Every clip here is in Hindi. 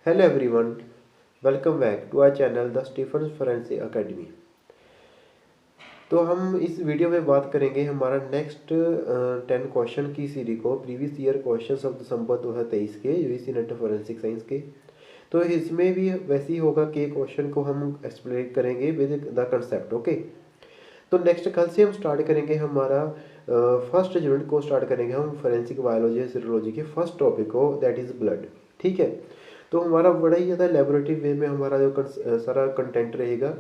Hello everyone, welcome back to our channel the Stephen forensic academy. तो हम इस वीडियो में बात करेंगे हमारा नेक्स्ट 10 क्वेश्चन की सीरीज को, previous year questions of December 2023 के यूजीसी नेट फोरेंसिक साइंस के। तो इसमें भी वैसे ही होगा कि क्वेश्चन को हम एक्सप्लेन करेंगे विद द कंसेप्ट। ओके, तो नेक्स्ट कल से हम स्टार्ट करेंगे हमारा फर्स्ट यूनिट को स्टार्ट करेंगे हम फोरेंसिक बायोलॉजी सीरोलॉजी के फर्स्ट टॉपिक को, दैट इज़ ब्लड। ठीक है, तो हमारा बड़ा ही ज़्यादा लेबोरेटरी वे में हमारा जो सारा कंटेंट रहेगा,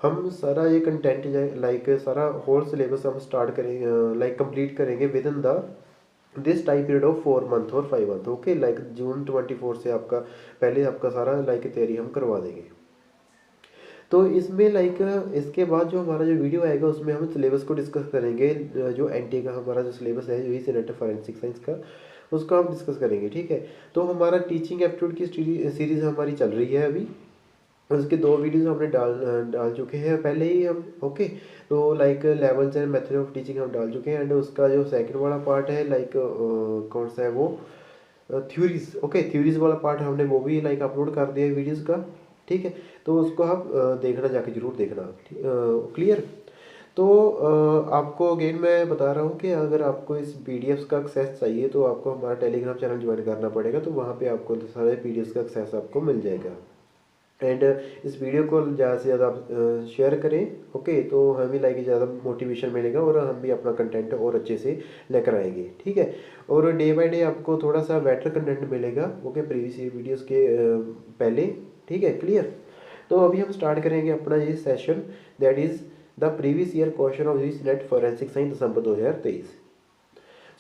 हम सारा ये कंटेंट लाइक सारा होल सिलेबस हम स्टार्ट करेंगे, लाइक कंप्लीट करेंगे with in the this time period of 4 month और 5 मंथ। ओके, लाइक जून 24 से आपका पहले आपका सारा लाइक तैयारी हम करवा देंगे। तो इसमें लाइक इसके बाद जो हमारा जो वीडियो आएगा उसमें हम सिलेबस को डिस्कस करेंगे, जो एनटीए का हमारा जो सिलेबस है यही सेनेट फॉरेंसिक साइंस का, उसको हम डिस्कस करेंगे। ठीक है, तो हमारा टीचिंग एप्टीट्यूड की सीरीज हमारी चल रही है अभी, उसके 2 वीडियोस हमने डाल चुके हैं पहले ही हम। ओके, तो like levels and method of teaching हम डाल चुके हैं, एंड उसका जो सेकंड वाला पार्ट है लाइक कौन सा है वो, थ्योरीज। ओके, थ्योरीज वाला पार्ट हमने वो भी लाइक अपलोड कर दिया है वीडियोस का। ठीक है, तो उसको आप देखना, जाके जरूर देखना। क्लियर। तो आपको अगेन मैं बता रहा हूँ कि अगर आपको इस पीडीएफ्स का एक्सेस चाहिए तो आपको हमारा टेलीग्राम चैनल ज्वाइन करना पड़ेगा, तो वहाँ पे आपको सारे पीडीएफ्स का एक्सेस आपको मिल जाएगा। एंड इस वीडियो को ज़्यादा से ज़्यादा आप शेयर करें। ओके, तो हमें लाइक ज़्यादा मोटिवेशन मिलेगा और हम भी अपना कंटेंट और अच्छे से लेकर आएंगे। ठीक है, और डे बाय डे आपको थोड़ा सा बेटर कंटेंट मिलेगा। ओके, प्रीवियस वीडियोस के पहले। ठीक है, क्लियर। तो अभी हम स्टार्ट करेंगे अपना ये session, that is the previous year question of this NET forensic science December 2023।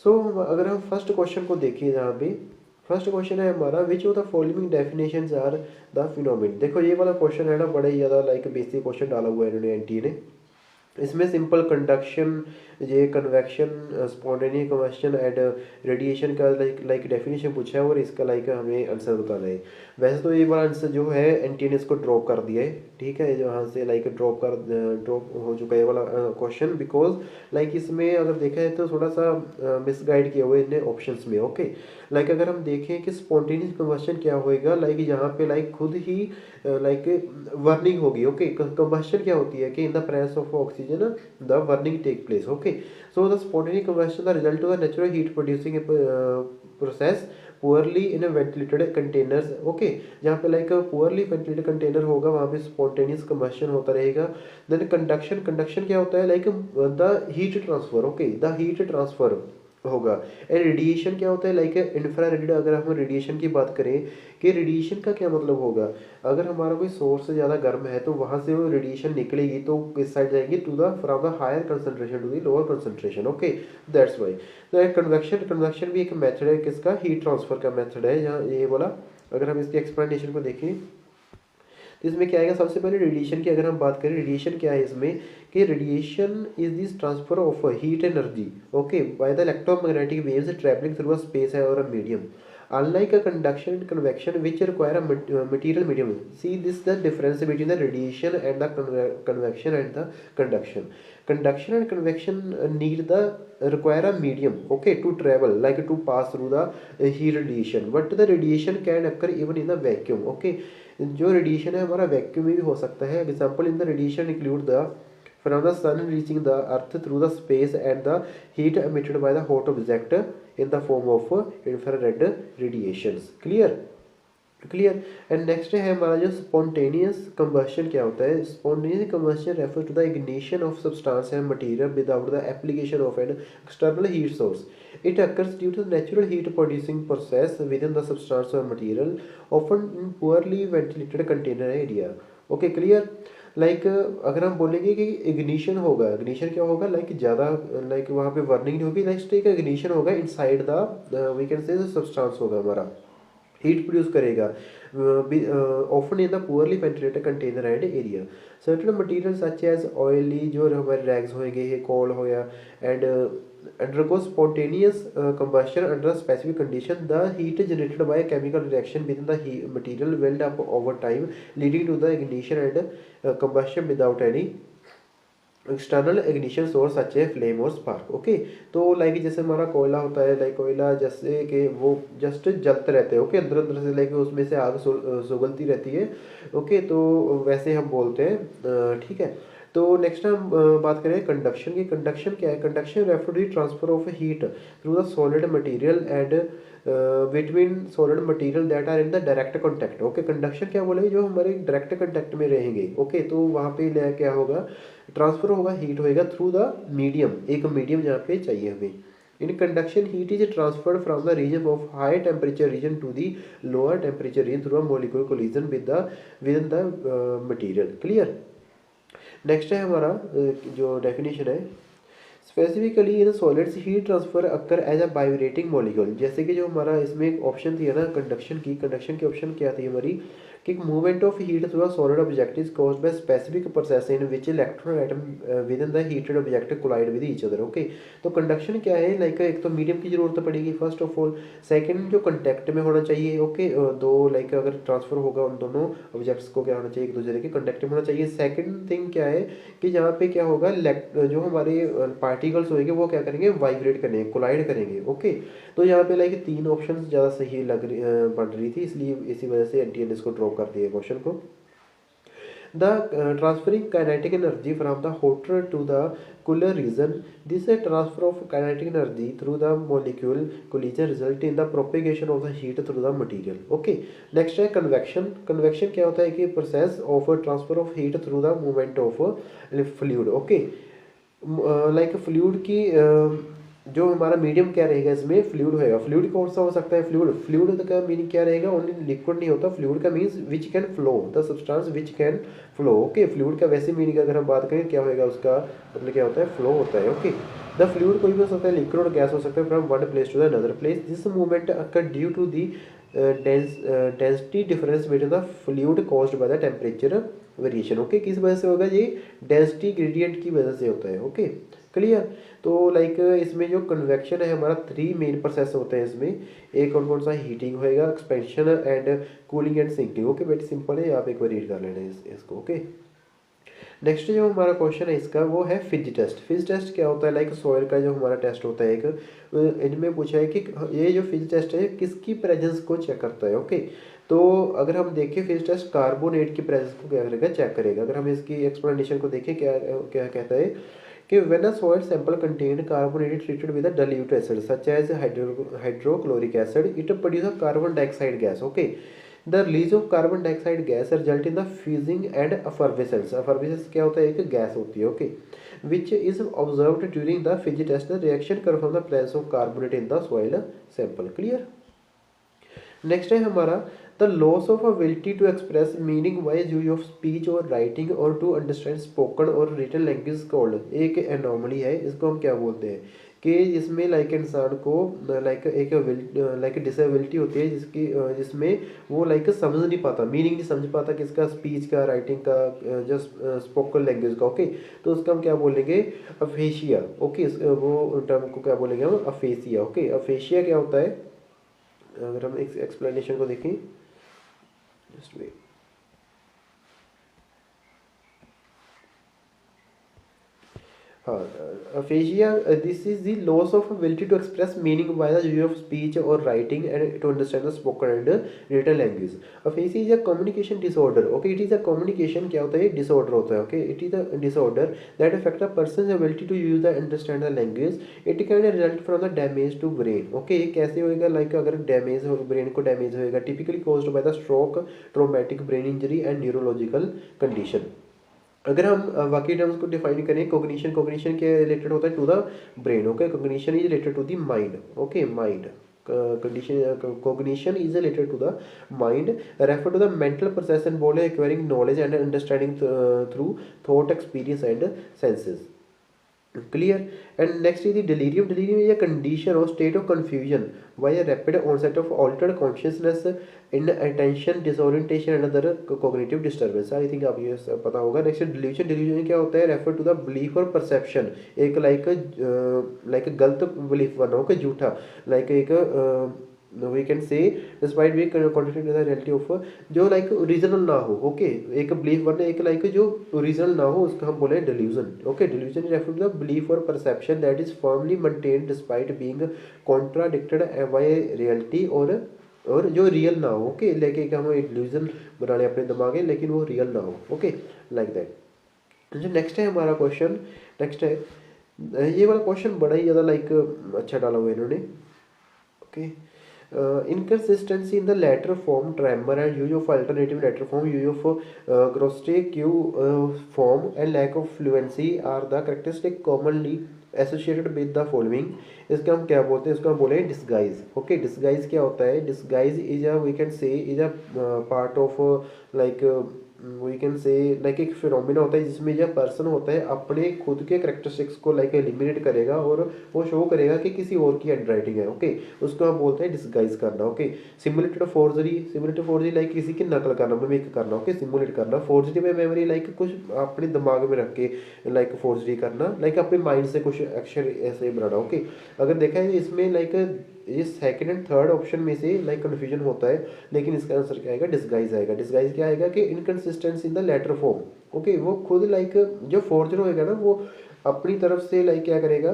So अगर हम फर्स्ट क्वेश्चन को देखिए, यहाँ पे फर्स्ट क्वेश्चन है हमारा, which of the following definitions are the phenomenon. देखो ये वाला क्वेश्चन है ना, बड़ा ही ज़्यादा लाइक बेसिक क्वेश्चन डाला हुआ है इन्होंने एनटीए ने। इसमें सिंपल कंडक्शन, ये convection, spontaneous combustion and radiation का लाइक डेफिनेशन पूछा है और इसका लाइक हमें आंसर बताना है। वैसे तो ये वाला आंसर जो है एनटीए ने इसको ड्रॉप कर दिया है। ठीक है, जहाँ से लाइक ड्रॉप हो चुका है ये वाला क्वेश्चन, बिकॉज लाइक इसमें अगर देखा है तो थोड़ा सा मिसगाइड किया हुआ है इन्हें ऑप्शंस में। ओके, लाइक अगर हम देखें कि स्पॉन्टेनियस कम्बशन क्या होएगा, लाइक यहाँ पे लाइक खुद ही लाइक वर्निंग होगी। ओके, कंबशन क्या होती है कि in the presence of oxygen the burning take place. Okay, so the spontaneous combustion the result of the natural heat producing process poorly in ventilated containers. Okay, जहाँ पे लाइक पुअरली वेंटिलेटेड कंटेनर होगा वहाँ पे स्पॉन्टेनियस कम्बशन होता रहेगा। देन कंडक्शन, कंडक्शन क्या होता है, like the heat transfer. Okay, the heat transfer होगा। एंड रेडिएशन क्या होता है, लाइक इंफ्रारेड। अगर हम रेडिएशन की बात करें कि रेडिएशन का क्या मतलब होगा, अगर हमारा कोई सोर्स ज़्यादा गर्म है तो वहाँ से वो रेडिएशन निकलेगी तो किस साइड जाएगी, to the from the higher concentration to the lower concentration. Okay, that's why. तो कन्वेक्शन, कन्वेक्शन भी एक मेथड है किसका, हीट ट्रांसफर का मेथड है यहाँ ये बोला। अगर हम इसकी एक्सप्लेनेशन को देखें तो इसमें क्या आएगा, सबसे पहले रेडिएशन की अगर हम बात करें, रेडिएशन क्या है इसमें कि radiation is this transfer of heat energy, okay, by the electromagnetic waves travelling through a space है और a medium, unlike a conduction and convection which require a material medium. See this the difference between the radiation and the convection and the conduction. Conduction and convection need the require a medium, okay, to travel, like to pass through the heat radiation, but the radiation can occur even in the vacuum. Okay, जो रेडिएशन है हमारा वैक्यूम में भी हो सकता है। Example in the radiation include the from the sun reaching the earth through the space and the heat emitted by the hot object in the form of infrared radiations. Clear, clear. And next है हमारा जो स्पॉन्टेनियस कम्बशन क्या होता है, spontaneous combustion refer to the ignition of substance and material without the application of an external heat source. It occurs due to natural heat producing process within the substance और material often in poorly ventilated container area. Okay, clear. Like अगर हम बोलेंगे कि इग्निशन होगा, इग्निशन क्या होगा, लाइक ज़्यादा लाइक वहाँ पे वर्निंग नहीं होगी, नेक्स्ट एक इग्निशन होगा inside the we can say substance होगा हमारा, हीट प्रोड्यूस करेगा often in the poorly ventilated container and area. Certain material such as oily, जो हमारे रैग्स होंगे, ये कोल होया, and undergo spontaneous combustion under a specific condition. The heat generated by a chemical reaction within the material build up over time, leading to the ignition and combustion without any external ignition source such है फ्लेम और स्पार्क। ओके, तो लाइक जैसे हमारा कोयला होता है, लाइक कोयला जैसे कि वो जस्ट जलते रहते हैं, ओके, अंदर अंदर से लाइक उसमें से आग सुगलती रहती है। ओके, तो वैसे हम बोलते हैं, ठीक है। तो नेक्स्ट हम बात करें कंडक्शन की। कंडक्शन क्या है? Conduction refer to the transfer of heat through the solid material and between solid material that are in the direct contact. Okay, conduction क्या बोलेंगे? जो हमारे डायरेक्ट कॉन्टैक्ट में रहेंगे। ओके, तो वहाँ पे क्या होगा? ट्रांसफर होगा, हीट होएगा थ्रू द मीडियम, एक मीडियम जहाँ पे चाहिए हमें। In conduction heat is transferred from the region of high temperature region to the lower temperature region through a molecular collision within the material. Clear? Next है हमारा जो डेफिनेशन है, specifically in solids heat transfer occur as a vibrating molecule. जैसे कि जो हमारा इसमें एक ऑप्शन थी ना कंडक्शन की, कंडक्शन की ऑप्शन क्या थी हमारी कि movement of heat through a solid object is caused by specific process in which electron atom within the heated object collide with each other. Okay, तो कंडक्शन क्या है? लाइक एक तो मीडियम की जरूरत पड़ेगी फर्स्ट ऑफ ऑल, सेकंड जो कंटेक्ट में होना चाहिए। ओके, दो लाइक अगर ट्रांसफर होगा उन दोनों ऑब्जेक्ट्स को क्या होना चाहिए? एक दूसरे के कंटेक्ट में होना चाहिए। सेकंड थिंग क्या है कि जहाँ पे क्या होगा, जो हमारे पार्टिकल्स होंगे वो क्या करेंगे? वाइब्रेट करेंगे, कोलाइड करेंगे। ओके, तो यहाँ पे लाइक तीन ऑप्शन ज़्यादा सही पड़ रही थी, इसलिए इसी वजह से एनटीए ने इसको ड्रॉप कर दिया क्वेश्चन को। The transferring kinetic energy from the hotter to the cooler region, this transfer of kinetic energy through the molecule collision result in the propagation of the heat through the material. Okay, next है convection। convection क्या होता है कि process of transfer of heat through the movement of fluid। okay, like fluid की जो हमारा मीडियम क्या रहेगा? इसमें फ्लूइड होएगा। फ्लूइड कौन सा हो सकता है? फ्लूइड, फ्लूइड का मीनिंग क्या रहेगा? ओनली लिक्विड नहीं होता। फ्लूइड का means which can flow, the substance which can flow. Okay, fluid का वैसे मीनिंग अगर हम बात करें क्या होएगा उसका मतलब क्या होता है? फ्लो होता है। ओके, द फ्लूइड कोई भी हो सकता है, लिक्विड और गैस हो सकता है, from one place to the another place. This movement occur due to the density difference between the fluid caused by the temperature variation. Okay, किस वजह से होगा? ये डेंसिटी ग्रेडियंट की वजह से होता है। Okay, clear? तो लाइक इसमें जो कन्वेक्शन है हमारा, थ्री मेन प्रोसेस होते हैं इसमें। एक और कौन सा? हीटिंग होएगा, expansion and cooling and sinking. Okay, very simple है, आप एक बार रीड कर लेना इसको। ओके, नेक्स्ट जो हमारा क्वेश्चन है इसका वो है फिज टेस्ट। फिज टेस्ट क्या होता है? लाइक सॉइल का जो हमारा टेस्ट होता है एक, इनमें पूछा है कि ये जो फिज टेस्ट है किसकी प्रेजेंस को चेक करता है। ओके, तो अगर हम देखें फिज टेस्ट कार्बोनेट की प्रेजेंस को क्या करेगा? चेक करेगा। अगर हम इसकी एक्सप्लेनेशन को देखें क्या क्या कहता है कि when a soil sample contained carbonated treated with a dilute acid such as hydrochloric acid, it produces a carbon dioxide gas. Okay, the release of carbon dioxide gas result in the fusing and effervescence. Effervescence क्या होता है? एक गैस होती है। Okay, which is observed during the Fiji test. The reaction occurs from the presence of carbonate in the soil sample. Clear? Next है हमारा the loss of ability to express meaning wise use of speech और राइटिंग और टू अंडरस्टैंड स्पोकन और रिटन लैंग्वेज कॉल्ड। एक एनॉमली है, इसको हम क्या बोलते हैं कि जिसमें लाइक इंसान को लाइक एक लाइक डिसेबिलिटी होती है जिसकी जिसमें वो लाइक समझ नहीं पाता, मीनिंग नहीं समझ पाता किसका? स्पीच का, राइटिंग का, जस्ट स्पोकन लैंग्वेज का। ओके, तो उसका हम क्या बोलेंगे? अफेशिया। ओके, वो टर्म को क्या बोलेंगे हम? अफेसिया। ओके, अफेशिया क्या होता है? अगर हम एक्सप्लेनेशन को देखें, जस्ट वेट। हाँ, aphasia, this is the loss of ability to express meaning by the use of speech or writing and to understand the spoken and written language. Aphasia is a communication disorder. Okay, it is a communication क्या होता है? disorder होता है। Okay, it is a disorder that affect a person's ability to use the understand the language. It can result from the damage to brain. Okay, ये कैसे होएगा? Like अगर डैमेज हो, ब्रेन को डैमेज होएगा, typically caused by the stroke, traumatic brain injury and neurological condition. अगर हम बाकी टर्म्स को डिफाइन करें, कोग्निशन, कोग्निशन के रिलेटेड होता है to the brain. Okay, cognition is related to the mind. Okay, mind condition, cognition is related to the mind, refer to the mental process involve in acquiring knowledge and understanding through thought, experience and senses. Clear? And next is the delirium. Delirium is a condition or state of confusion by a rapid onset of altered consciousness, inattention, disorientation and other cognitive disturbance. I think आप ये सब पता होगा। Next delusion. Delusion क्या होता है? Refer to the belief or perception, एक like गलत belief बना हो कि झूठा, like एक we can say despite be contradicting the reality of, जो लाइक ओरिजिनल ना हो। ओके, एक बिलीफ वरना एक लाइक जो ओरिजिनल ना हो उसका हम बोले delusion. Okay, delusion refer to the belief और perception that is firmly maintained despite being contradicted by reality, और जो रियल ना हो। ओके, लेके हम एक डिल्यूजन बना ले अपने दिमाग में लेकिन वो रियल ना हो। Okay, like that. जो नेक्स्ट है हमारा क्वेश्चन, नेक्स्ट है ये वाला क्वेश्चन बड़ा ही ज़्यादा लाइक अच्छा डाला हुआ है इन्होंने। Okay, inconsistency in the latter form tremor and use of alternative letter form, use of grosse q form and lack of fluency are the characteristic commonly associated with the following। इसका हम क्या बोलते हैं, इसको हम बोले डिस्गाइज। ओके, डिस्गाइज क्या होता है, disguise is a we can say is a part of like we can say like एक फिनोमिना होता है जिसमें यह पर्सन होता है अपने खुद के करेक्टरिस्टिक्स को लाइक एलिमिनेट करेगा और वो शो करेगा कि किसी और की हैंड राइटिंग है। ओके, उसको हम बोलते हैं डिस्गाइज करना। Okay, simulated to forgery like किसी की नकल करना, मिमिक करना। ओके, सिमुलेट करना। फोर्जरी में मेमोरी लाइक कुछ अपने दिमाग में रख के लाइक फोर्जरी करना, लाइक अपने माइंड से कुछ अक्षर ऐसे बनाना। ओके, अगर देखा है इसमें लाइक ये सेकंड एंड थर्ड ऑप्शन में से लाइक कन्फ्यूजन होता है, लेकिन इसका आंसर क्या आएगा, डिस्गाइज आएगा। डिस्गाइज क्या आएगा कि inconsistency in the letter form. Okay, वो खुद लाइक जो फोर्जर होएगा ना वो अपनी तरफ से लाइक क्या करेगा,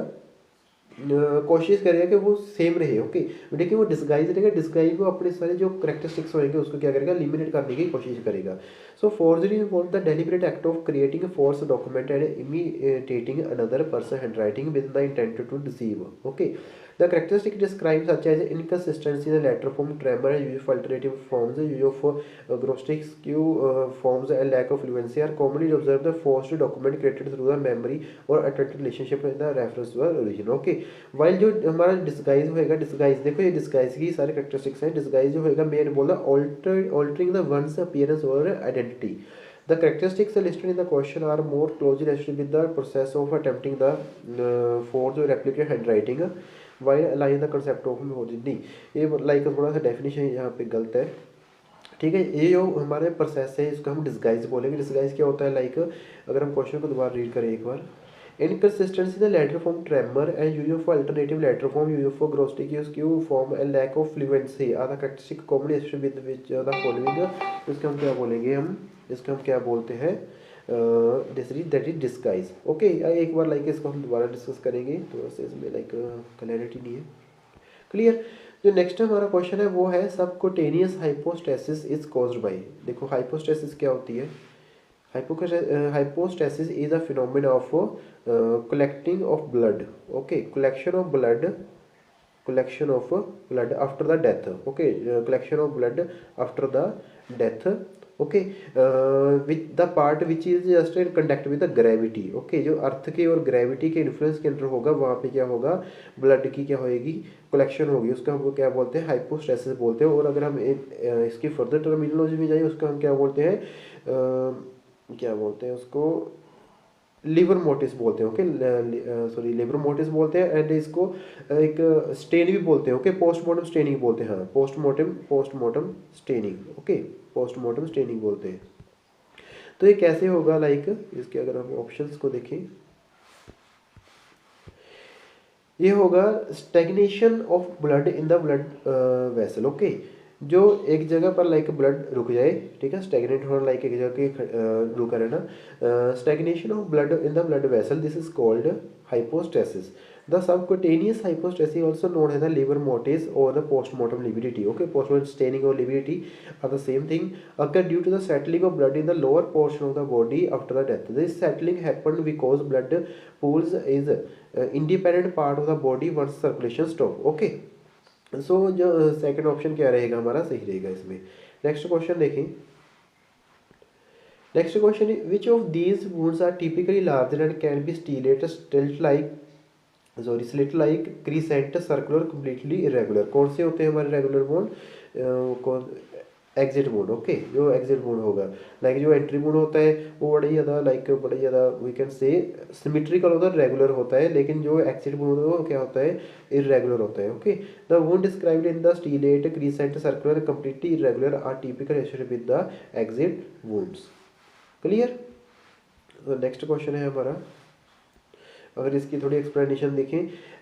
कोशिश करेगा कि वो सेम रहे। ओके, लेकिन वो डिस्गाइज रहेगा, डिस्गाइज वो अपने सारे जो करेक्टरिस्टिक्स होंगे उसको क्या करेगा, लिमिनेट करने की कोशिश करेगा। So forgery involve the deliberate act of creating false document and imitating another person handwriting with the intent to deceive. Okay, the characteristic described such as inconsistency in the letter form, tremor, use of alternative forms, use of grostic skew forms, and lack of fluency are commonly observed the forced document created through the memory or attempt relationship in the reference to the origin। Okay, while जो हमारा डिस्गाइज होएगा, डिस्गाइज देखो ये डिस्गाइज की सारे कैरेक्टरिस्टिक्स हैं। डिस्गाइज जो होएगा मेन बोला altering the one's appearance or identity। The characteristics listed in the question are more closely associated with the process of attempting the forged or replicate handwriting, while aligning the concept of forgery। नहीं, ये लाइक थोड़ा सा डेफिनेशन यहाँ पे गलत है। ठीक है, ये जो हमारे प्रोसेस है इसको हम डिस्गाइज बोलेंगे। डिस्गाइज क्या होता है, लाइक अगर हम क्वेश्चन को दोबारा रीड करें एक बार, inconsistency in the letter form, tremor and use of alternative letter form, use of grostic skew form and lack of fluency are the characteristic commonly associated with which the following। इसका हम क्या बोलेंगे, हम इसका हम क्या बोलते हैं, दैट इज डिस्गाइज। ओके, एक बार लाइक इसको हम दोबारा डिस्कस करेंगे, थोड़ा सा इसमें लाइक क्लैरिटी नहीं है। क्लियर। जो नेक्स्ट हमारा क्वेश्चन है वो है subcutaneous hypostasis is caused bye. देखो हाइपोस्टेसिस क्या होती है, hypostasis is a phenomenon of collecting of blood। okay, collection of blood after the death। okay, collection of blood after the death। okay, with the part which is just in contact with the gravity। okay, जो अर्थ के और ग्रेविटी के इन्फ्लुएंस के अंदर होगा वहाँ पे क्या होगा, ब्लड की क्या होएगी, कलेक्शन होगी, उसका हम क्या बोलते हैं, हाइपोस्टेसिस बोलते हैं। और अगर हम इसकी फर्दर टर्मिनोलॉजी में जाए उसका हम क्या बोलते हैं, क्या बोलते हैं उसको, लिवर मोटिस बोलते हैं। ओके, सॉरी लिवर मोटिस बोलते हैं। एंड इसको एक स्टेन भी बोलते हैं। ओके, पोस्टमार्टम स्टेनिंग बोलते हैं। हाँ, postmortem staining. Okay, postmortem staining बोलते हैं। तो ये कैसे होगा, लाइक इसके अगर हम ऑप्शंस को देखें, ये होगा stagnation of blood in the blood vessel. Okay, जो एक जगह पर लाइक ब्लड रुक जाए, ठीक है, स्टेगनेट होना लाइक एक जगह रुका रहना, stagnation of blood in the blood vessel, this is called hypostasis. The subcutaneous hypostasis also known as the livor mortis और the postmortem lividity. Okay, postmortem staining और lividity are the same thing, occur due to the settling of blood in the lower portion of the body after the death. This settling happened because blood pools is independent part of the body once circulation stop. Okay, सो जो सेकंड ऑप्शन क्या रहेगा हमारा, सही रहेगा इसमें। नेक्स्ट क्वेश्चन देखें। Next question, which of these wounds are typically larger and can be slit like crescent circular completely irregular. कौन से होते हैं हमारे regular bone, exit bone. Okay, जो एग्जिट बोन होगा, लाइक जो एंट्री बोन होता है वो बड़ी ज़्यादा वी कैन से सिमेट्रिकल होता है, रेगुलर होता है, लेकिन जो एग्जिट बोन होता है वो क्या होता है, इरेगुलर होता है। Okay, the wound described in the stellate crescent circular completely irregular are typical associated with the exit wounds. Clear. तो नेक्स्ट क्वेश्चन है हमारा, अगर इसकी थोड़ी एक्सप्लेनेशन देखें,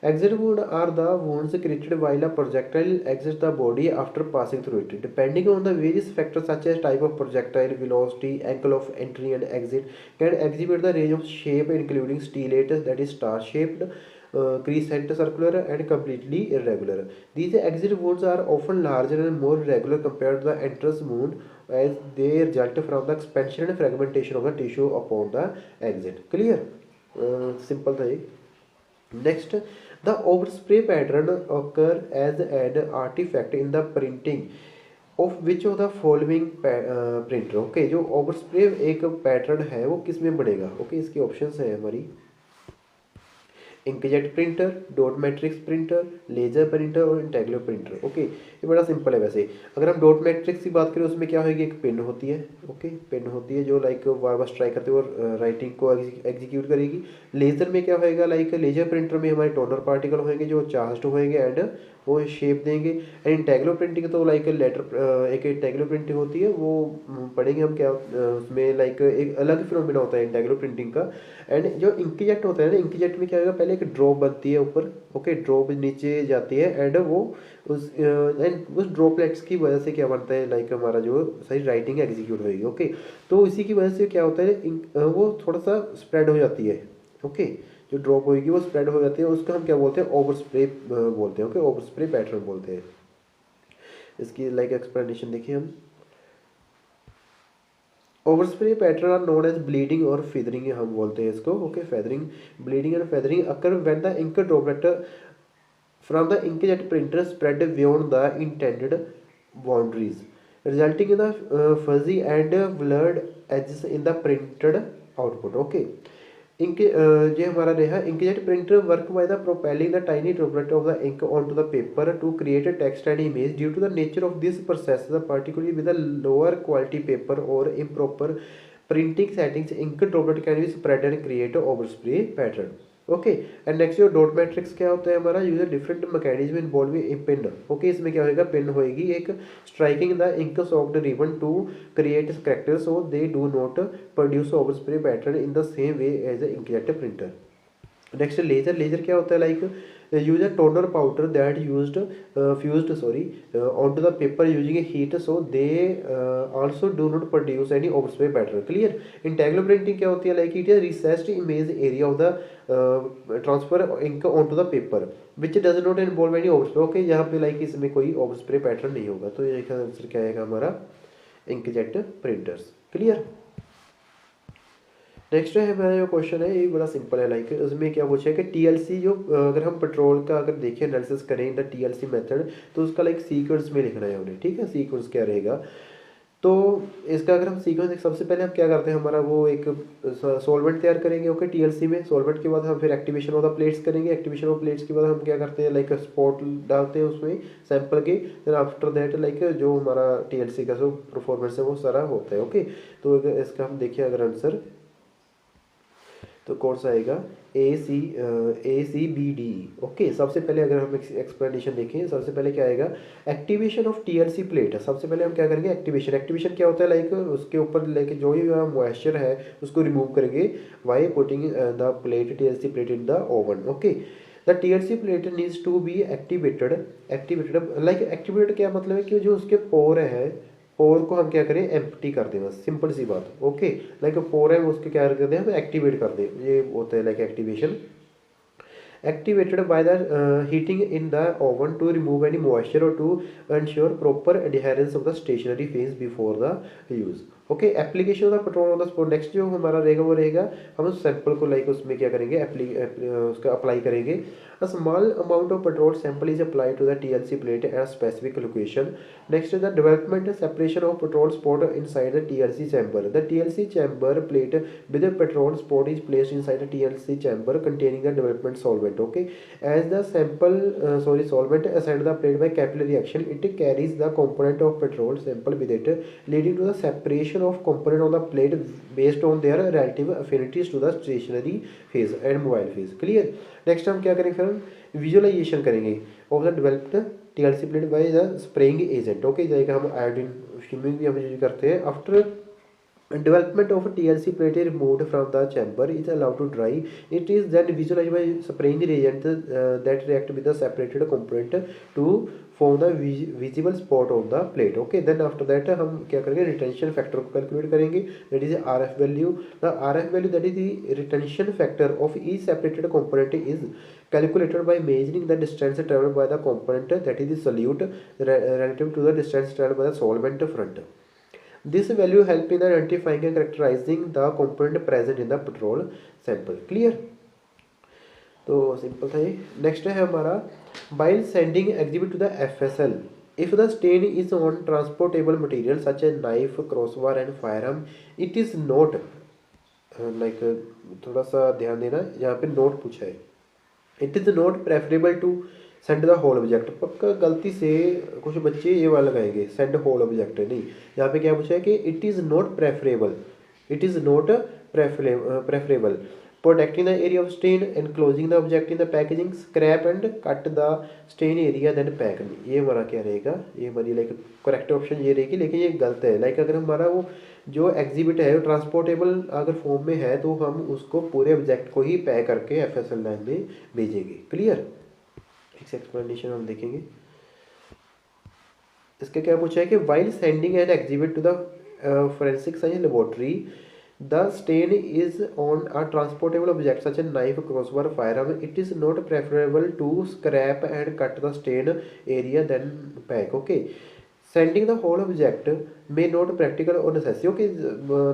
exit wound are the wounds created while a projectile exit the body after passing through it, depending on the various factors such as type of projectile, velocity, angle of entry and exit, can exhibit the range of shape including stellate that is star shaped, crescent, circular and completely irregular. These exit wounds are often larger and more regular compared to the entrance wound, as they result from the expansion and fragmentation of the tissue upon the exit. Clear? Simple था ये. Next, the overspray pattern occur as an artifact in the printing of which of the following printer. Okay, जो overspray एक पैटर्न है वो किस में बनेगा? Okay, इसकी ऑप्शंस है हमारी inkjet printer, dot matrix printer, laser printer और इंटेग्रो प्रिंटर। ओके, ये बड़ा सिंपल है वैसे। अगर हम डॉट मैट्रिक्स की बात करें उसमें क्या होगी, एक पेन होती है। ओके, पेन होती है जो लाइक बार बार स्ट्राइक करते हुए और राइटिंग को एग्जीक्यूट करेगी। लेजर में क्या होएगा, लाइक लेजर प्रिंटर में हमारे टोनर पार्टिकल होंगे जो चार्ज्ड होंगे एंड वो शेप देंगे। एंड इंटेग्रो प्रिंटिंग तो लाइक लेटर एक इंटेग्रो प्रिंटिंग होती है, वो पढ़ेंगे हम क्या उसमें लाइक एक अलग फिनोमिना होता है इंटेग्रो प्रिंटिंग का। एंड जो इंकजेट होता है ना, इंकजेट में क्या होगा, पहले एक ड्रॉप बनती है ऊपर। ओके, ड्रॉप नीचे जाती है एंड वो उस ड्रॉपलेट्स की वजह से क्या बनता है, लाइक हमारा जो सही राइटिंग एग्जीक्यूट होगी। ओके, तो इसी की वजह से क्या होता है, वो थोड़ा सा स्प्रेड हो जाती है। ओके, जो ड्रॉप होगी वो स्प्रेड हो जाती है, उसको हम क्या बोलते हैं, ओवर स्प्रे बोलते हैं। ओके, ओवर स्प्रे पैटर्न बोलते हैं। इसकी लाइक एक्सप्लेनेशन देखिए हम। Overspray pattern are known as bleeding और फेदरिंग हम बोलते हैं इसको। Okay, feathering, bleeding and feathering occur when the ink droplet from the inkjet printer spread beyond the intended boundaries, resulting in the fuzzy and blurred edges in the printed output. Okay, ink ये हमारा रहा inkjet printer work by the propelling the tiny droplet of the ink on to the paper to create a text and image. Due to the nature of this process particularly with a lower quality paper or improper printing settings, ink droplet can be spread and create a overspray pattern. Okay, and next जो डॉट मैट्रिक्स क्या होता है हमारा, user different mechanism involve in pen. Okay, इसमें क्या होगा, पेन होएगी एक striking the ink soft ribbon to create character so they do not produce overspray pattern in the same way as a inkjet printer. Next laser, laser क्या होता है, like use a toner powder that fused onto the paper using a heat, so they also do not produce any overspray pattern. Clear? Integral printing क्या होती है, like it is recessed image area of the transfer ink onto the paper which does not involve any overspray. Okay, यहाँ पे like इसमें कोई overspray pattern नहीं होगा, तो ये आंसर क्या आएगा हमारा, inkjet printers. Clear? नेक्स्ट है हमारा जो क्वेश्चन है ये बड़ा सिंपल है, लाइक उसमें क्या पूछा है कि टीएलसी जो अगर हम पेट्रोल का अगर देखें एनालिसिस करें द टीएलसी मेथड, तो उसका लाइक सीक्वेंस में लिखना है उन्हें। ठीक है, सीक्वेंस क्या रहेगा, तो इसका अगर हम सीक्वेंस सबसे पहले हम क्या करते हैं, हमारा वो एक सॉल्वेंट तैयार करेंगे। ओके, टीएलसी में सॉल्वेंट के बाद हम फिर एक्टिवेशन ऑफ द प्लेट्स करेंगे। एक्टिवेशन ऑफ प्लेट्स के बाद हम क्या करते हैं, लाइक स्पॉट डालते हैं उसमें सैंपल के। फिर आफ्टर दैट लाइक जो हमारा टीएलसी का जो परफॉर्मेंस है वो सारा होता है। ओके, तो इसका हम देखिए अगर आंसर तो कौन सा आएगा, ACBD। ओके, सबसे पहले अगर हम एक्सप्लेनेशन देखें, सबसे पहले क्या आएगा, एक्टिवेशन ऑफ टीएलसी प्लेट। सबसे पहले हम क्या करेंगे, एक्टिवेशन क्या होता है, लाइक उसके ऊपर लाइक जो भी मॉइस्चर है उसको रिमूव करेंगे by putting the plate TLC plate in the oven. Okay, the TLC plate needs to be activated like activated क्या मतलब है कि जो उसके पोर है, पोर को हम क्या करें, एम्प्टी कर दें, बस सिंपल सी बात। ओके, लाइक पोर है उसके क्या कर दें, हम एक्टिवेट कर दें, ये होता है like activation. activated by the heating in the oven to remove any moisture or to ensure proper adherence of the stationary phase before the use. Okay, application of the petrol on the spot. Next जो हमारा रहेगा वो रहेगा, हम उस सैंपल को लाइक उसमें क्या करेंगे, उसका अप्लाई करेंगे। A small amount of petrol sample is applied to the TLC plate at a specific location. Next the development separation of petrol spot inside the TLC chamber. The TLC chamber plate with the petrol spot is placed inside the TLC chamber containing the development solvent. Okay, as the solvent ascend the plate by capillary action, it carries the component of petrol sample with it, leading to the separation of component on the plate based on their relative affinities to the stationary phase and mobile phase. Clear? Next हम क्या करेंगे, फिर विजुअलाइजेशन करेंगे of the developed TLC plate by the spraying agent. Okay, जैसे हम आयोडीन स्टीमिंग भी हम यूज करते हैं। After Development of TLC plate is removed from the chamber is allowed to dry. It is then visualized by spraying the reagent that react with the separated component to form the visible spot on the plate. Okay, then after that हम क्या करेंगे, retention factor को calculate करेंगे, that is RF value. The RF value, that is the retention factor of each separated component, is calculated by measuring the distance traveled by the component, that is the solute, relative to the distance traveled by the solvent front. This value help in identifying and characterizing the component present in the petrol sample. Clear? तो सिंपल था ये. नेक्स्ट है हमारा, while sending exhibit to the FSL, if the stain is on transportable material such as knife, crossbar and firearm, it is not थोड़ा सा ध्यान देना, यहाँ पे नोट पूछा है. It is not preferable to send the whole object. पक्का गलती से कुछ बच्चे ये वाला लगाएंगे, सेंड होल ऑब्जेक्ट नहीं. यहाँ पे क्या पूछा है कि it is not preferable, it is not preferable protecting the area of stain, enclosing the object in the packaging, scrap and cut the stain area then pack. ये हमारा क्या रहेगा, ये हमारी लाइक करेक्ट ऑप्शन ये रहेगी, लेकिन ये गलत है. लाइक अगर हमारा वो जो एग्जिबिट है वो ट्रांसपोर्टेबल अगर फॉर्म में है तो हम उसको पूरे ऑब्जेक्ट को ही पैक करके FSL लाइन में भेजेंगे. क्लियर? एक एक्सप्लेनेशन हम देखेंगे. इसका क्या पूछा है कि while sending an exhibit to the forensic science laboratory, the stain is on a transportable object such as knife, crossbar, firearm, it is not preferable to scrap and cut the stain area then pack. Okay, sending the whole object may not practical or necessary. Okay,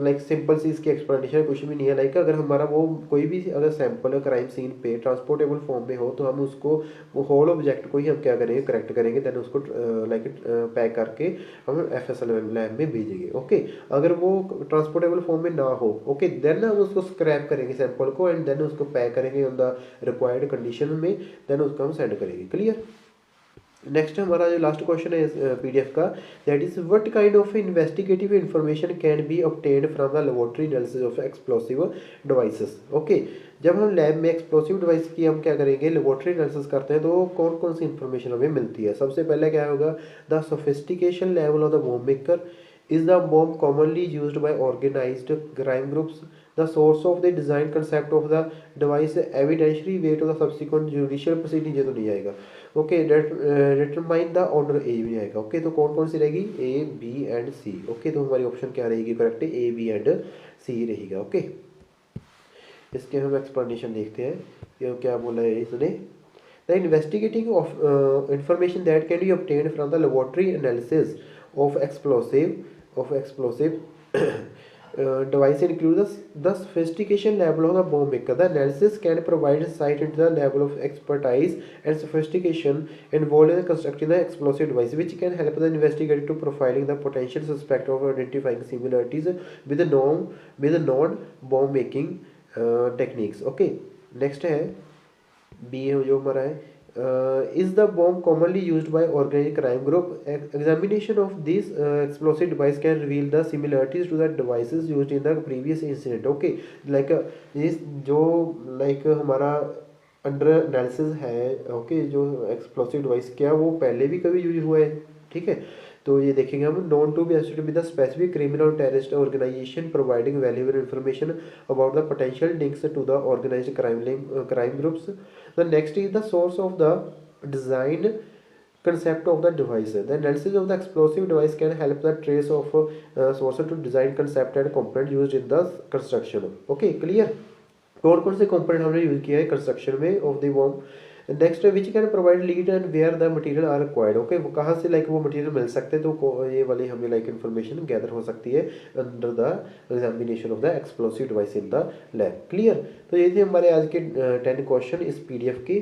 like simple सी इसकी एक्सप्लेनेशन कुछ भी नहीं है. लाइक अगर हमारा वो कोई भी अगर सैंपल क्राइम सीन पे ट्रांसपोर्टेबल फॉर्म में हो तो हम उसको वो होल ऑब्जेक्ट को ही हम क्या करेंगे, करेक्ट करेंगे, देन उसको लाइक पैक करके हम FSL लैब में भेजेंगे. ओके, अगर वो ट्रांसपोर्टेबल फॉर्म में ना हो, ओके, देन हम उसको स्क्रैप करेंगे सैंपल को एंड देन उसको पैक करेंगे ऑन द रिक्वायर्ड कंडीशन में, देन उसको हम सेंड करेंगे. क्लियर? नेक्स्ट हमारा जो लास्ट क्वेश्चन है PDF का, that is what kind of investigative information can be obtained from the laboratory analysis of explosive devices. Okay, जब हम लैब में एक्सप्लोसिव डिवाइस की हम क्या करेंगे, लेबोरेटरी एनालिसिस करते हैं तो कौन कौन सी इन्फॉर्मेशन हमें मिलती है. सबसे पहले क्या होगा, the sophistication level of the bomb maker, is the bomb commonly used by organised crime groups, the source of the design concept of the device, evidentiary weight of the subsequent judicial proceeding, ये तो नहीं आएगा. ओके, डिटरमाइन द ऑर्डर, ए भी आएगा. ओके, तो कौन कौन सी रहेगी, A, B and C. Okay, तो हमारी ऑप्शन क्या रहेगी correct, A, B and C रहेगा. ओके, इसके हम एक्सप्लेनेशन देखते हैं कि क्या बोला है इसने. The investigating of information that can be obtained from the laboratory analysis of explosive device includes the sophistication level of the bomb maker. The analysis can provide insight into the level of expertise and sophistication involved in constructing the explosive device, which can help the investigator to profiling the potential suspect of identifying similarities with the non bomb making techniques. Okay, next है B जो हमारा है, is the bomb commonly used by organized crime group. Examination of this explosive device can reveal the similarities to the devices used in the previous incident. Okay, like this जो like हमारा अंडर एनालिसिस है. ओके, जो एक्सप्लोसिव डिवाइस क्या वो पहले भी कभी यूज हुआ है. ठीक है, तो ये देखेंगे हम. Known to be associated with the specific criminal terrorist organisation providing valuable information about the potential links to the organised crime groups. The next is the source of the design concept of the device. The analysis of the explosive device can help the trace of source to design concept and component used in the construction. Okay, clear? कौन कौन से कंपोनेंट हमने यूज किया है कंस्ट्रक्शन में of the bomb. Next which can provide lead and where the material are required. Okay, वो कहाँ से लाइक वो मटेरियल मिल सकते हैं, तो ये वाली हमें लाइक इन्फॉर्मेशन गैदर हो सकती है under the examination of the explosive device in the lab. Clear? तो ये थे हमारे आज के 10 क्वेश्चन इस PDF की.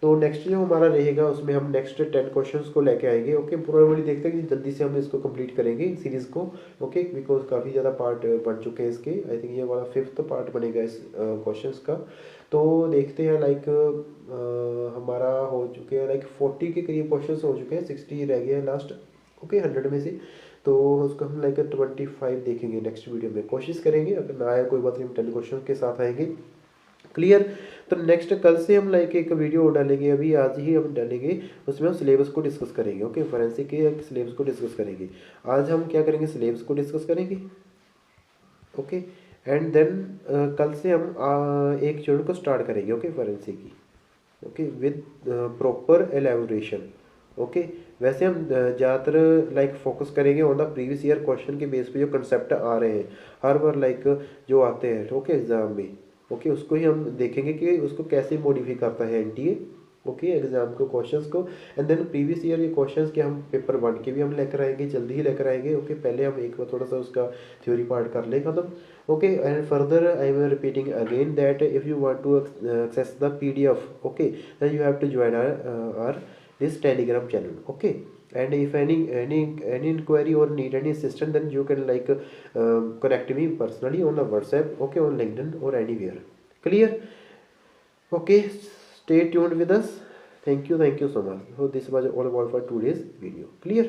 तो नेक्स्ट जो हमारा रहेगा उसमें हम नेक्स्ट 10 क्वेश्चंस को लेके आएंगे. ओके, पूरा वीडियो देखते हैं कि जल्दी से हम इसको कंप्लीट करेंगे सीरीज़ को. ओके, बिकॉज काफ़ी ज़्यादा पार्ट बन चुके हैं इसके. आई थिंक ये वाला 5th पार्ट बनेगा इस क्वेश्चंस का. तो देखते हैं लाइक हमारा हो चुके हैं लाइक 40 के करीब क्वेश्चंस हो चुके हैं, 60 रह गए हैं लास्ट. ओके, 100 में से. तो उसको हम लाइक 25 देखेंगे नेक्स्ट वीडियो में, कोशिश करेंगे. अगर ना आए कोई बात नहीं, हम 10 क्वेश्चन के साथ आएंगे. क्लियर? तो नेक्स्ट कल से हम लाइक एक वीडियो डालेंगे, अभी आज ही हम डालेंगे, उसमें हम सिलेबस को डिस्कस करेंगे. ओके, फोरेंसिक के सिलेबस को डिस्कस करेंगे. आज हम क्या करेंगे, सिलेबस को डिस्कस करेंगे. ओके। एंड देन कल से हम एक यूनिट को स्टार्ट करेंगे, ओके, फॉरेंसिक की, okay, with proper elaboration, okay. वैसे हम ज़्यादातर लाइक फोकस करेंगे on the previous year question के बेस पे जो कंसेप्ट आ रहे हैं हर बार, लाइक जो आते हैं, ओके, एग्जाम में, ओके, उसको ही हम देखेंगे कि उसको कैसे मॉडिफाई करता है एनटीए, ओके, एग्जाम को क्वेश्चंस को। एंड देन प्रीवियस ईयर के क्वेश्चंस के हम पेपर 1 के भी हम लेकर आएंगे, जल्दी ही लेकर आएंगे, ओके। पहले हम एक बार थोड़ा सा उसका थ्योरी पार्ट कर ले खत्म, okay. And further I am repeating again that if you want to access the PDF, okay, then you have to join our this telegram channel, okay। And if any inquiry or need any assistance, then you can like connect me personally on the WhatsApp, okay, on LinkedIn or anywhere, clear, okay। Stay tuned with us, thank you so much. So this was all about for today's video, clear.